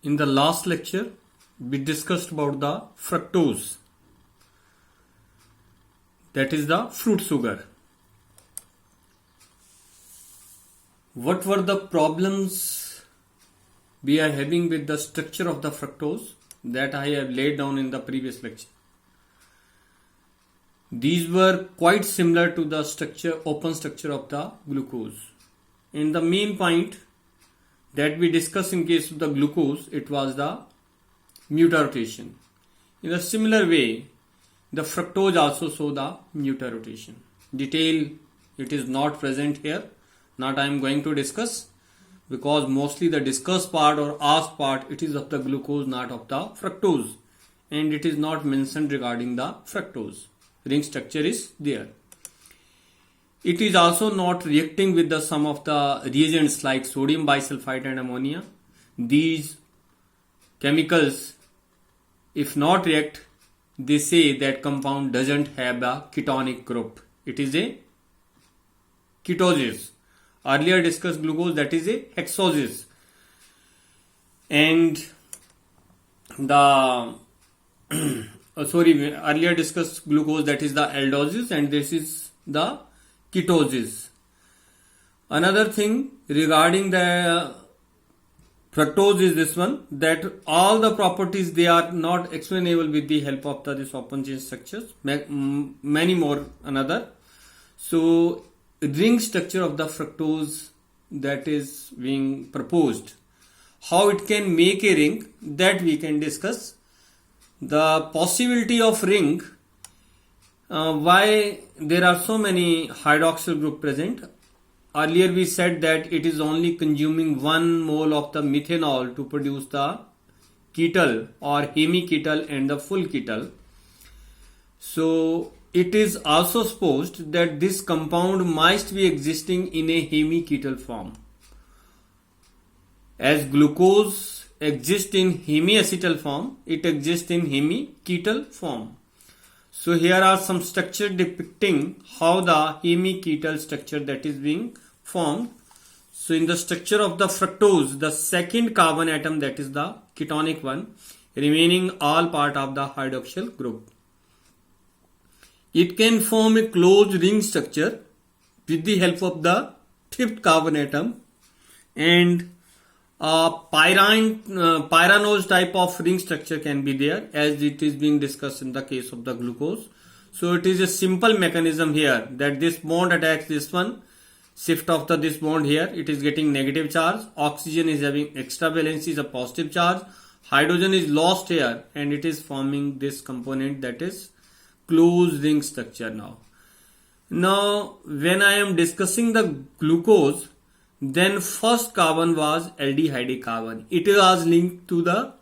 In the last lecture, we discussed about the fructose, that is the fruit sugar. What were the problems we are having with the structure of the fructose that I have laid down in the previous lecture? These were quite similar to the structure, open structure of the glucose. And the main point that we discussed in case of the glucose, it was the mutarotation. In a similar way, the fructose also show the mutarotation. Detail, it is not present here. Not I am going to discuss, because mostly the discuss part or ask part, it is of the glucose, not of the fructose. And it is not mentioned regarding the fructose. Ring structure is there. It is also not reacting with the some of the reagents like sodium bisulfite and ammonia. These chemicals, if not react, they say that compound doesn't have a ketonic group. It is a ketosis. Earlier discussed glucose, that is a hexosis. And the earlier discussed glucose, that is the aldosis, and this is the ketosis. Another thing regarding the fructose is this one, that all the properties, they are not explainable with the help of this open chain structures, many more another. So ring structure of the fructose that is being proposed, how it can make a ring, that we can discuss. The possibility of ring, why there are so many hydroxyl group present. Earlier we said that it is only consuming 1 mole of the methanol to produce the ketal or hemiketal and the full ketal. So it is also supposed that this compound must be existing in a hemiketal form. As glucose exists in hemiacetal form, it exists in hemiketal form. So here are some structure depicting how the hemiketal structure that is being formed. So in the structure of the fructose, the second carbon atom, that is the ketonic one, remaining all part of the hydroxyl group. It can form a closed ring structure with the help of the fifth carbon atom, and a pyranose type of ring structure can be there, as it is being discussed in the case of the glucose. So it is a simple mechanism here, that this bond attacks this one, shift of this bond here, it is getting negative charge, oxygen is having extra valence, is a positive charge, hydrogen is lost here, and it is forming this component, that is closed ring structure. Now when I am discussing the glucose, then first carbon was aldehyde carbon. It was linked to the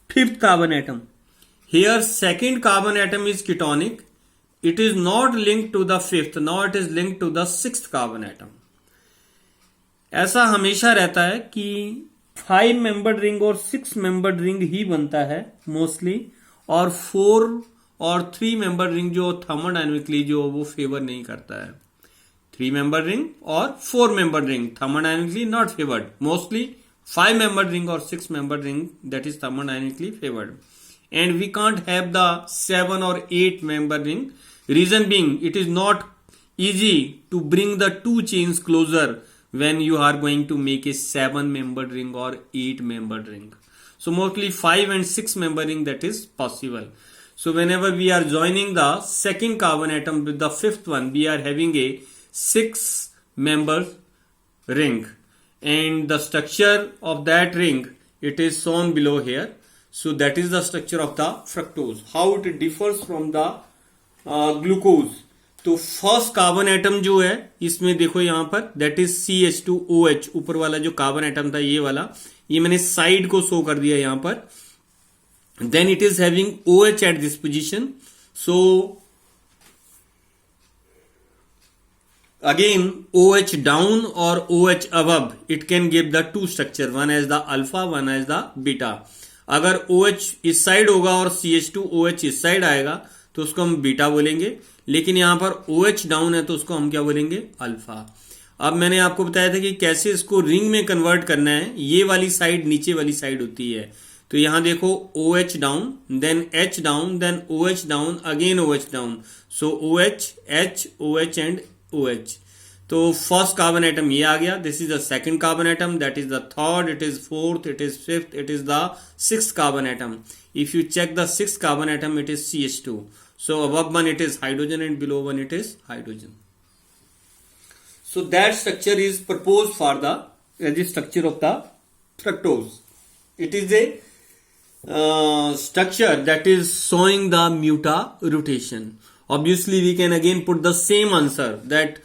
fifth carbon atom. Here second carbon atom is ketonic. It is not linked to the fifth. Now it is linked to the sixth carbon atom. ऐसा हमेशा रहता है कि 5 membered ring और 6 membered ring ही बनता है mostly, और 4 और 3 membered ring जो थर्मोडायनेमिकली जो वो फेवर नहीं करता है. 3 membered ring or 4 membered ring thermodynamically not favored. Mostly 5 membered ring or 6 membered ring, that is thermodynamically favored. And we can't have the 7 or 8 membered ring. Reason being, it is not easy to bring the two chains closer when you are going to make a 7 membered ring or 8 membered ring. So mostly 5 and 6 membered ring, that is possible. So whenever we are joining the second carbon atom with the fifth one, we are having a 6 member ring, and the structure of that ring, it is shown below here. So that is the structure of the fructose, how it differs from the glucose. तो first carbon atom जो है इसमें देखो यहाँ पर, that is CH2OH, ऊपर वाला जो कार्बन एटम था ये वाला, ये मैंने साइड को शो कर दिया यहाँ पर. Then it is having OH at this position. So again OH down or OH above, it can give the two structure, one as the alpha, one as the beta. अगर OH इस side होगा और CH2OH इस side आएगा तो उसको हम beta बोलेंगे, लेकिन यहां पर OH डाउन है तो उसको हम क्या बोलेंगे, अल्फा. अब मैंने आपको बताया था कि कैसे इसको रिंग में कन्वर्ट करना है। ये वाली साइड नीचे वाली साइड होती है, तो यहां देखो OH down, then H down, then OH down, again OH down, so OH, H, OH and OH। तो फर्स्ट कार्बन एटम ये आ गया, this is the second carbon atom, that is the third, it is fourth, it is fifth, it is the sixth carbon atom. If you check the sixth carbon atom, it is CH2, so above one it is hydrogen and below one it is hydrogen. So that structure is proposed for the structure of the fructose. It is a structure that is showing the muta-rotation. Obviously we can again put the same answer that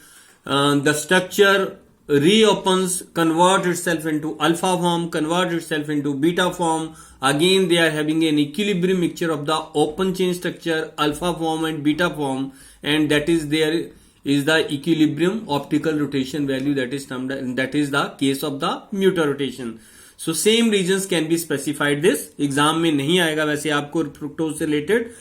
the structure reopens, convert itself into alpha form, convert itself into beta form. Again they are having an equilibrium mixture of the open chain structure, alpha form and beta form, and that is there is the equilibrium optical rotation value, that is termed, that is the case of the muta rotation. So same reasons can be specified. this exam में नहीं आएगा वैसे आपको fructose से related,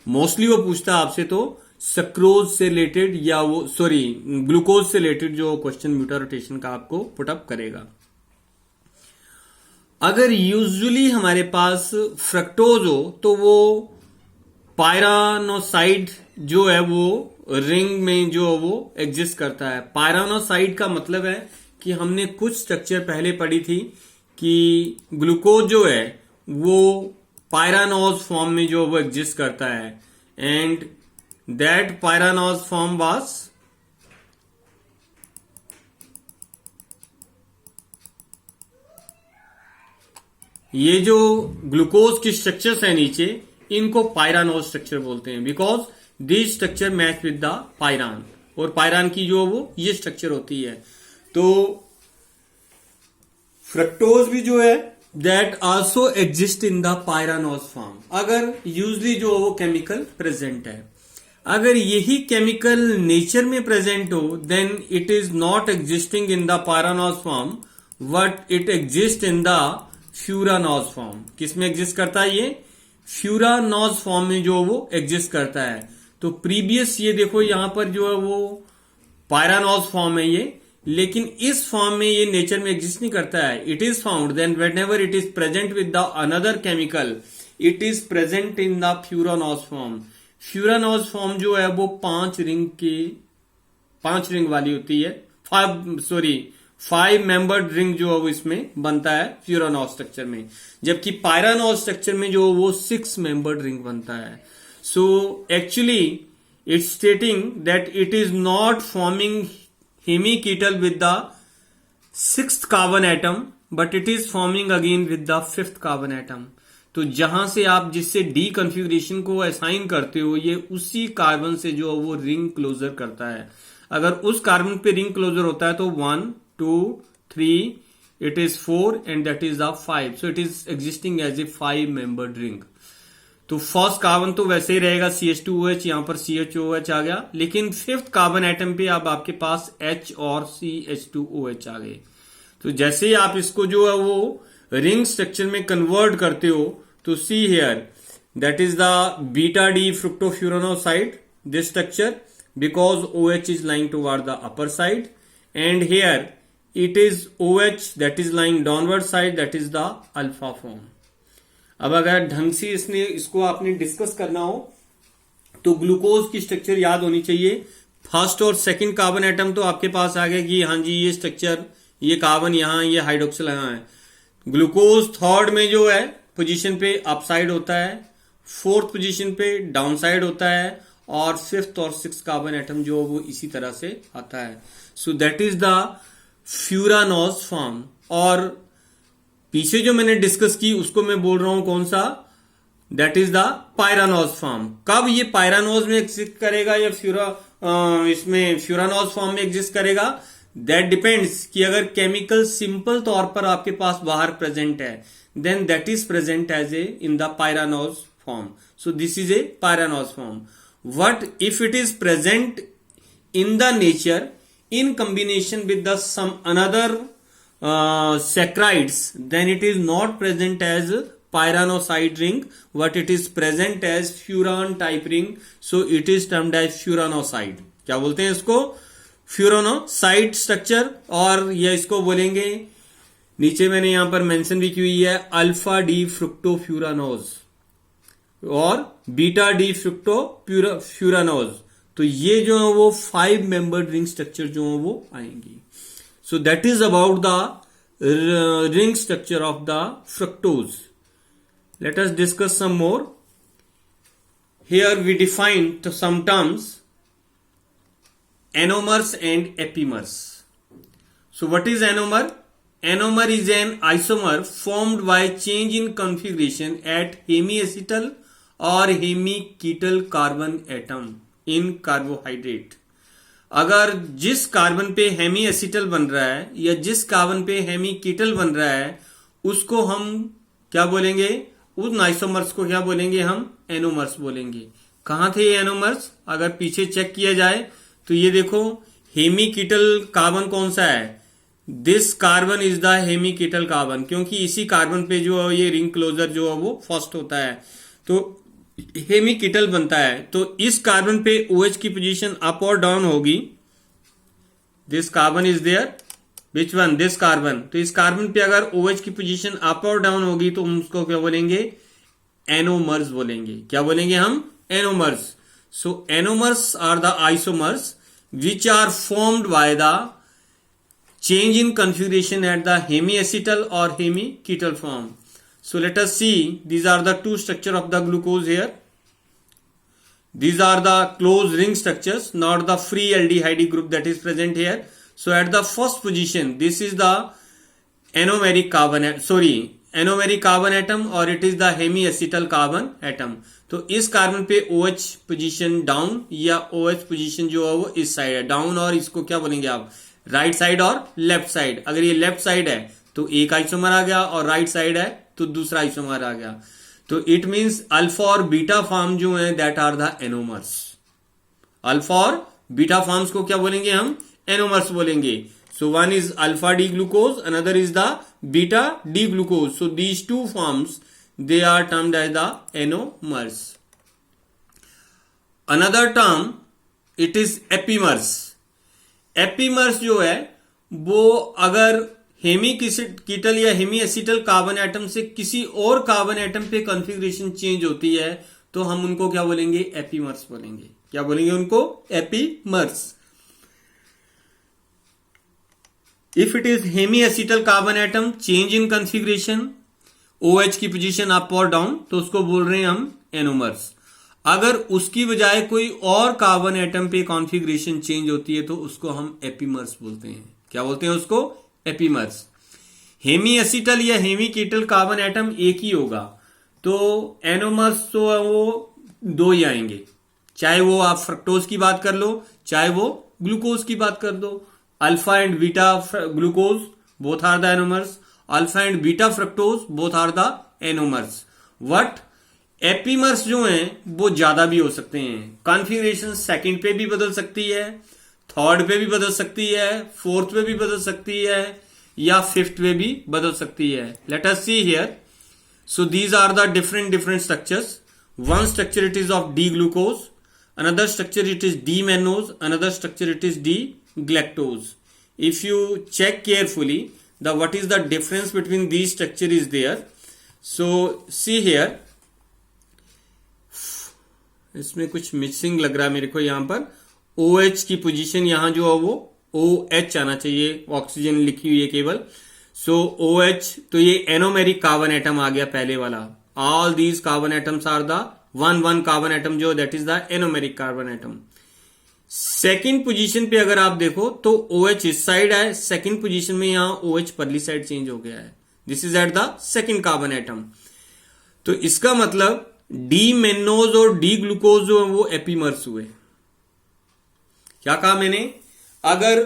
mostly वो पूछता है आपसे तो सक्रोज से रिलेटेड या वो ग्लूकोज से रिलेटेड जो क्वेश्चन म्यूटा रोटेशन का आपको पुटअप करेगा। अगर यूजुअली हमारे पास फ्रक्टोज हो तो वो पायरानोसाइड जो है वो रिंग में जो वो एग्जिस्ट करता है। पायरानोसाइड का मतलब है कि हमने कुछ स्ट्रक्चर पहले पढ़ी थी कि ग्लूकोज जो है वो पायरानोज फॉर्म में जो वो एग्जिस्ट करता है, and that pyranose form was ये जो ग्लूकोज की स्ट्रक्चर्स है नीचे, इनको पायरानोज स्ट्रक्चर बोलते हैं, because this structure match with the pyran, और पायरान की जो वो ये स्ट्रक्चर होती है। तो फ्रक्टोज भी जो है that also exist in the pyranose form, अगर यूजली जो वो केमिकल प्रेजेंट है। अगर यही केमिकल नेचर में प्रेजेंट हो then it is not existing in the pyranose form, but it exist in the furanose form. किस में एग्जिस्ट करता है ये? फ्यूरानोज फॉर्म में जो वो एग्जिस्ट करता है। तो प्रीवियस ये देखो यहां पर जो है वो पायरानोज फॉर्म है ये, लेकिन इस फॉर्म में ये नेचर में एग्जिस्ट नहीं करता है। It is found then whenever it is present with the another chemical, it is present in the furanose form. Furanose form जो है वो 5 रिंग वाली होती है, 5 मेंबर्ड रिंग जो है वो इसमें बनता है फ्यूरानोज स्ट्रक्चर में, जबकि पायरानोज स्ट्रक्चर में जो वो 6 मेंबर्ड रिंग बनता है। So actually it's stating that it is not forming hemiketal with the 6th carbon atom, but it is forming again with the 5th carbon atom. तो जहां से आप जिससे डी कन्फिग्रेशन को असाइन करते हो, ये उसी कार्बन से जो वो रिंग क्लोजर करता है। अगर उस कार्बन पे रिंग क्लोजर होता है तो 1, 2, 3, it is 4 and that is the 5, so it is existing as a 5 membered ring. तो फर्स्ट कार्बन तो वैसे ही रहेगा CH2OH, यहां पर CHOH आ गया, लेकिन 5th कार्बन एटम पे अब आपके पास H और CH2OH आ गए। तो जैसे ही आप इसको जो है वो रिंग स्ट्रक्चर में कन्वर्ट करते हो, तो see here that is the beta D fructofuranoside, this structure, because OH is lying toward the upper side, and here it is OH that is lying downward side, that is the alpha form. अब अगर ढंग से इसको आपने discuss करना हो तो glucose की स्ट्रक्चर याद होनी चाहिए। फर्स्ट और सेकंड कार्बन एटम तो आपके पास आ गया कि हाँ जी ये स्ट्रक्चर, ये कार्बन यहां, ये हाइड्रोक्सिल यहां है। ग्लूकोज थर्ड में जो है पोजीशन पे अप साइड होता है, 4th पोजीशन पे डाउन साइड होता है, और 5th और 6th कार्बन एटम जो वो इसी तरह से आता है। सो that is the furanose form. और पीछे जो मैंने डिस्कस की उसको मैं बोल रहा हूं कौन सा, that is the pyranose form. कब ये पायरानोज में एग्जिस्ट करेगा या इसमें फ्यूरानोज फॉर्म में एग्जिस्ट करेगा, दैट डिपेंड्स कि अगर केमिकल सिंपल तौर पर आपके पास बाहर प्रेजेंट है, then that is present as a in the pyranose form. So this is a pyranose form. What if it is present in the nature in combination with the some another saccharides, then it is not present as pyranoside ring, but it is present as furan type ring. So it is termed as furanoside. क्या बोलते हैं इसको? फ्यूरानोसाइड structure, और ये इसको बोलेंगे, नीचे मैंने यहां पर मेंशन भी की हुई है, अल्फा डी फ्रुक्टोफ्यूरानोज और बीटा डी फ्रुक्टोफ्यूरानोज। तो ये जो है वो 5 मेंबर्ड रिंग स्ट्रक्चर जो है वो आएंगी। So that is about the ring structure of the fructose. Let us discuss some more. Here we define some terms, anomers and epimers. So what is anomer? Anomer is an isomer formed by change in configuration at hemiacetal or hemiketal carbon atom in carbohydrate. अगर जिस carbon पे Hemy acetal बन रहा है या जिस carbon पे Hemy कीटल बन रहा है उसको हम क्या बोलेंगे, उन आइसोमर्स को क्या बोलेंगे, हम एनोमर्स बोलेंगे। कहां थे ये एनोमर्स? अगर पीछे चेक किया जाए तो ये देखो, हेमी कीटल कार्बन कौन सा है? This carbon is the hemiketal carbon, क्योंकि इसी कार्बन पे जो ये रिंग क्लोजर जो है वो फर्स्ट होता है तो हेमी कीटल बनता है। तो इस कार्बन पे OH की पोजीशन अप और डाउन होगी। This carbon is there, which one? This carbon. तो इस कार्बन पे अगर OH की पोजीशन अप और डाउन होगी तो हम उसको क्या बोलेंगे? एनोमर्स बोलेंगे। क्या बोलेंगे हम? Anomers. So anomers are the isomers which are formed by the change in configuration at the hemiacetal or hemiketal form. So let us see, these are the two structure of the glucose here. These are the closed ring structures, not the free aldehyde group that is present here. So at the first position, this is the anomeric carbon, anomeric carbon atom or it is the hemiacetal carbon atom. तो इस carbon पे OH position down या OH position जो है वो इस side है, down, और इसको क्या बोलेंगे आप? राइट साइड और लेफ्ट साइड। अगर ये लेफ्ट साइड है तो एक आइसोमर आ गया और राइट साइड है तो दूसरा आइसोमर आ गया। तो इट मींस अल्फा और बीटा फॉर्म जो है that are the anomers. Alpha और बीटा फॉर्म्स को क्या बोलेंगे हम? एनोमर्स बोलेंगे। So one is alpha D glucose, another is the beta D glucose. So these two forms they are termed as the anomers. Another term, it is epimers. epimers जो है वो अगर Hemy कीटल या हेमी एसिटल कार्बन एटम से किसी और carbon atom पे configuration change होती है तो हम उनको क्या बोलेंगे? एपीमर्स बोलेंगे। क्या बोलेंगे उनको? Epimers. If it is hemiacetal carbon atom change in configuration, OH की पोजीशन अप और डाउन, तो उसको बोल रहे हैं हम एनोमर्स। अगर उसकी बजाय कोई और कार्बन एटम पे कॉन्फ़िगरेशन चेंज होती है तो उसको हम एपीमर्स बोलते हैं। क्या बोलते हैं उसको? एपीमर्स। हेमी एसिटल या हेमी कीटल कार्बन एटम एक ही होगा तो एनोमर्स तो वो दो ही आएंगे, चाहे वो आप फ्रक्टोज की बात कर लो चाहे वो ग्लूकोज की बात कर दो। Alpha and beta glucose both are the anomers, alpha and beta fructose both are the anomers. What epimers जो हैं वो ज्यादा भी हो सकते हैं। कॉन्फ़िगरेशन सेकंड पे भी बदल सकती है, थर्ड पे भी बदल सकती है, फोर्थ पे भी बदल सकती है या फिफ्थ पे भी बदल सकती है। Let us see here. So these are the different structures. One structure it is of D glucose, another structure it is D mannose, another structure it is D galactose. If you check carefully what is the difference between these structure is there. So see here, इसमें कुछ mixing लग रहा है मेरे को। यहां पर OH की पोजीशन यहां जो है वो OH आना चाहिए, ऑक्सीजन लिखी हुई है केवल। सो OH, तो ये एनोमेरिक कार्बन एटम आ गया पहले वाला। All these carbon atoms are the one carbon atom जो that is the anomeric carbon atom. Second position पे अगर आप देखो तो OH इस साइड है, सेकेंड पोजीशन में यहां OH परली साइड चेंज हो गया है। This is at the second carbon atom. तो इसका मतलब डी मेनोज और डी ग्लूकोज जो है वो एपीमर्स हुए। क्या कहा मैंने? अगर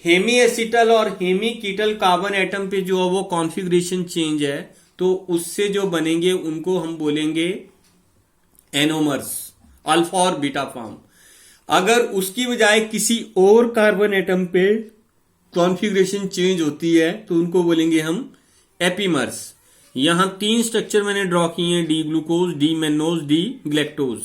हेमी एसिटल और हेमी कीटल कार्बन एटम पे जो है वो कॉन्फ़िगरेशन चेंज है तो उससे जो बनेंगे उनको हम बोलेंगे एनोमर्स, अल्फा और बीटा फॉर्म। अगर उसकी बजाय किसी और कार्बन एटम पे कॉन्फ़िगरेशन चेंज होती है तो उनको बोलेंगे हम एपीमर्स। यहां 3 स्ट्रक्चर मैंने ड्रॉ किए हैं, D glucose, D mannose, D galactose.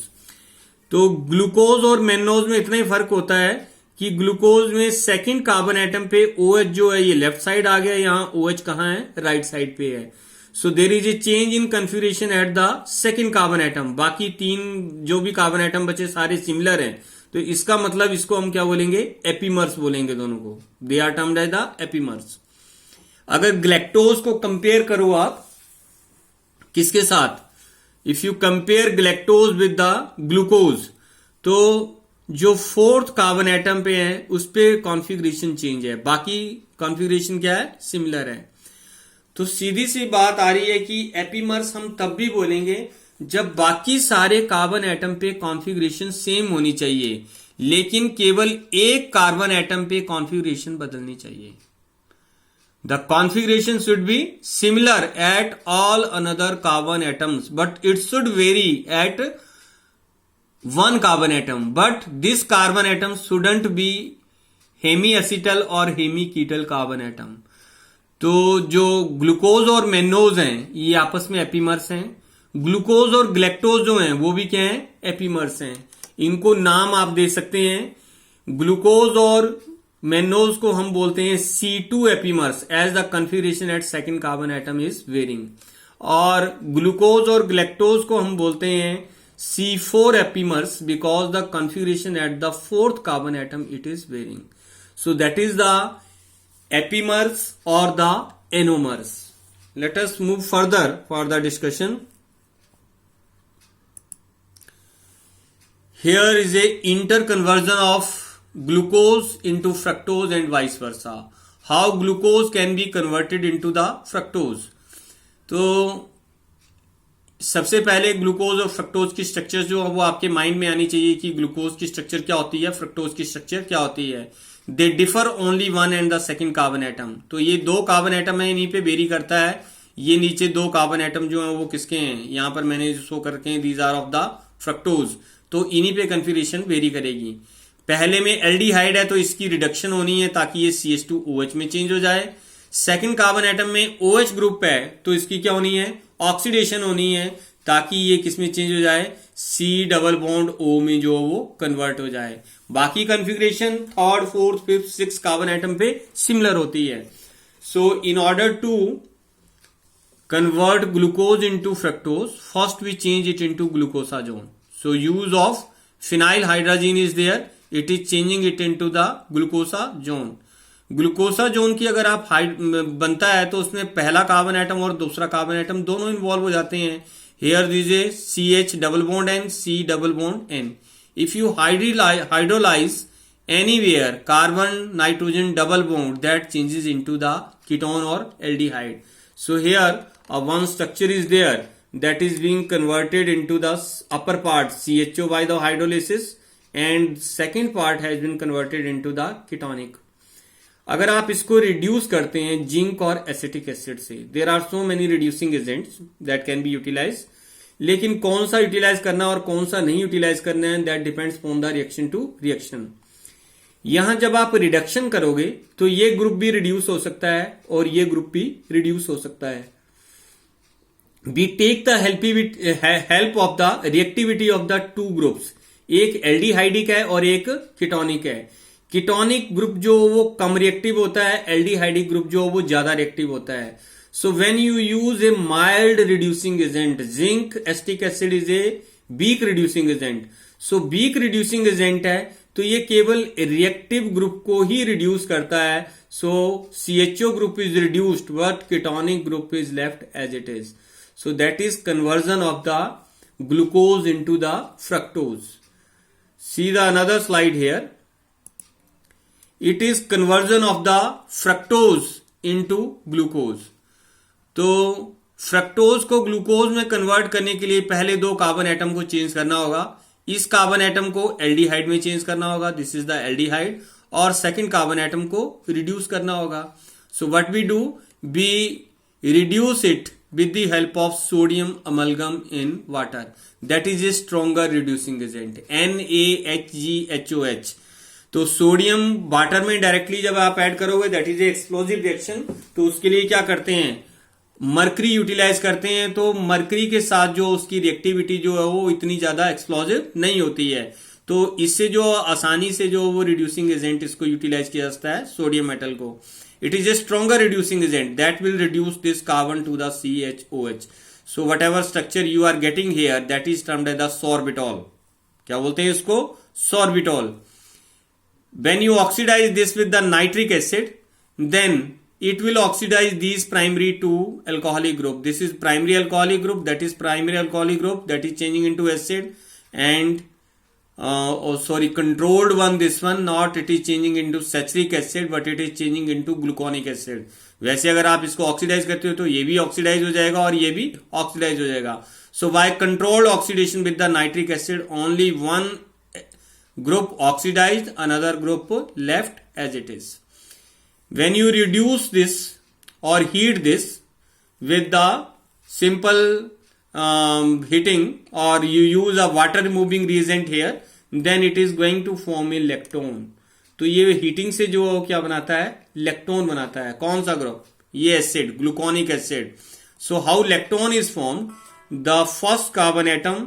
तो ग्लूकोज और मैनोज में इतना ही फर्क होता है कि ग्लूकोज में सेकंड कार्बन एटम पे OH जो है ये लेफ्ट साइड आ गया, यहां OH कहां है, राइट साइड पे है. So there is a change in configuration at the second carbon atom. बाकी 3 जो भी कार्बन एटम बचे सारे सिमिलर हैं, तो इसका मतलब इसको हम क्या बोलेंगे, एपीमर्स बोलेंगे दोनों को. They are termed as the epimers. अगर ग्लैक्टोज को कंपेयर करो आप किसके साथ, if you compare galactose with the glucose, तो जो 4th कार्बन एटम पे है उस पे कॉन्फ़िगरेशन चेंज है, बाकी कॉन्फ़िगरेशन क्या है, सिमिलर है. तो सीधी सी बात आ रही है कि एपीमर्स हम तब भी बोलेंगे जब बाकी सारे कार्बन एटम पे कॉन्फ़िगरेशन सेम होनी चाहिए, लेकिन केवल एक कार्बन एटम पे कॉन्फ़िगरेशन बदलनी चाहिए. The configuration should be similar at all another carbon atoms, but it should vary at one carbon atom. But this carbon atom shouldn't be hemiacetal or hemiketal carbon atom. तो जो glucose और mannose हैं ये आपस में epimers हैं. Glucose और galactose जो हैं वो भी क्या हैं, एपीमर्स हैं. इनको नाम आप दे सकते हैं. ग्लूकोज और मेनोज को हम बोलते हैं C2 epimers as the configuration at second carbon atom is varying, और ग्लूकोज और ग्लैक्टोज को हम बोलते हैं C4 epimers because the configuration at the 4th carbon atom it is varying. So that is the epimers और the anomers. Let us move further for the discussion. Here is a interconversion of glucose into fructose and vice versa. How glucose can be converted into the fructose. तो सबसे पहले glucose और fructose की structure जो है वो आपके mind में आनी चाहिए कि ग्लूकोज की स्ट्रक्चर क्या होती है, फ्रक्टोज की स्ट्रक्चर क्या होती है. They differ only one and the second carbon atom. तो ये 2 कार्बन एटम है, इन्हीं पे वेरी करता है. ये नीचे 2 कार्बन एटम जो है वो किसके हैं, यहां पर मैंने जो शो करके हैं, these are of the fructose. तो इन्हीं पे कन्फिगरेशन वेरी करेगी. पहले में एल्डिहाइड है तो इसकी रिडक्शन होनी है ताकि ये CH2OH में चेंज हो जाए. सेकंड कार्बन एटम में OH ग्रुप है तो इसकी क्या होनी है, ऑक्सीडेशन होनी है ताकि ये किस में चेंज हो जाए, C डबल बॉन्ड O में जो वो कन्वर्ट हो जाए. बाकी configuration 3rd 4th 5th 6th carbon atom पे सिमिलर होती है. So in order to convert glucose into fructose, first we change it into glucosazone. So use of phenyl hydrogen is there, it is changing it into the glucosazone. Glucosazone की अगर आप बनता है तो उसमें पहला कार्बन एटम और दूसरा कार्बन एटम दोनों इन्वॉल्व हो जाते हैं. Here this a CH double bond N, C double bond N. If you hydrolyse anywhere carbon nitrogen double bond that changes into the ketone और एल्डिहाइड. सो हियर a one structure is there that is being converted into the upper part CHO by the hydrolysis and second part has been converted into the ketonic. अगर आप इसको reduce करते हैं zinc और acetic acid से, there are so many reducing agents that can be utilize, लेकिन कौन सा यूटिलाइज करना और कौन सा नहीं यूटिलाइज करना है that depends on the reaction to reaction. यहां जब आप रिडक्शन करोगे तो ये ग्रुप भी रिड्यूस हो सकता है और ये ग्रुप भी रिड्यूस हो सकता है. We take the help of the reactivity of the 2 groups. एक एल्डिहाइडिक है और एक कीटोनिक है. कीटोनिक ग्रुप जो वो कम रिएक्टिव होता है, एल्डिहाइडिक ग्रुप जो वो ज्यादा रिएक्टिव होता है. So when you use a mild reducing agent, zinc acetic acid is a weak reducing agent. So weak reducing agent है तो ये केवल रिएक्टिव ग्रुप को ही रिड्यूस करता है. So CHO group is reduced but ketonic group is left as it is. So that is conversion of the glucose into the fructose. See the another slide here. It is conversion of the fructose into glucose. तो fructose को glucose में convert करने के लिए पहले 2 carbon atom को change करना होगा. इस कार्बन एटम को एल्डिहाइड में चेंज करना होगा, दिस इज द एल्डिहाइड, और सेकंड कार्बन एटम को रिड्यूस करना होगा. So what we do, we reduce it with the help of sodium amalgam in water. That is a stronger reducing agent, NaHgHOH. तो sodium water में directly जब आप add करोगे that is a explosive reaction. तो उसके लिए क्या करते हैं, मरकरी यूटिलाइज करते हैं. तो मरकरी के साथ जो उसकी रिएक्टिविटी जो है वो इतनी ज्यादा एक्सप्लोजिव नहीं होती है. तो इससे जो आसानी से जो वो रिड्यूसिंग एजेंट इसको यूटिलाइज किया जाता है सोडियम मेटल को. It is a stronger reducing agent that will reduce this carbon to the CHOH. So whatever structure you are getting here that is termed as the sorbitol. क्या बोलते हैं इसको? Sorbitol. When you oxidize this with the nitric acid, then it will oxidize these primary two alcoholic group. This is primary alcoholic group, that is primary alcoholic group that is changing into acid, and controlled one, this one not, it is changing into saccharic acid but it is changing into gluconic acid. वैसे अगर आप इसको oxidise करते हो तो ये भी oxidise हो जाएगा और ये भी ऑक्सीडाइज हो जाएगा. सो by controlled oxidation with the nitric acid only one group oxidized, another group left as it is. When you reduce this or heat this with the simple heating, or you use a water removing reagent here, then it is going to form a lactone. तो ये heating से जो क्या बनाता है? Lactone बनाता है. कौन सा ग्रुप? ये acid, gluconic acid. So how lactone is formed? The first carbon atom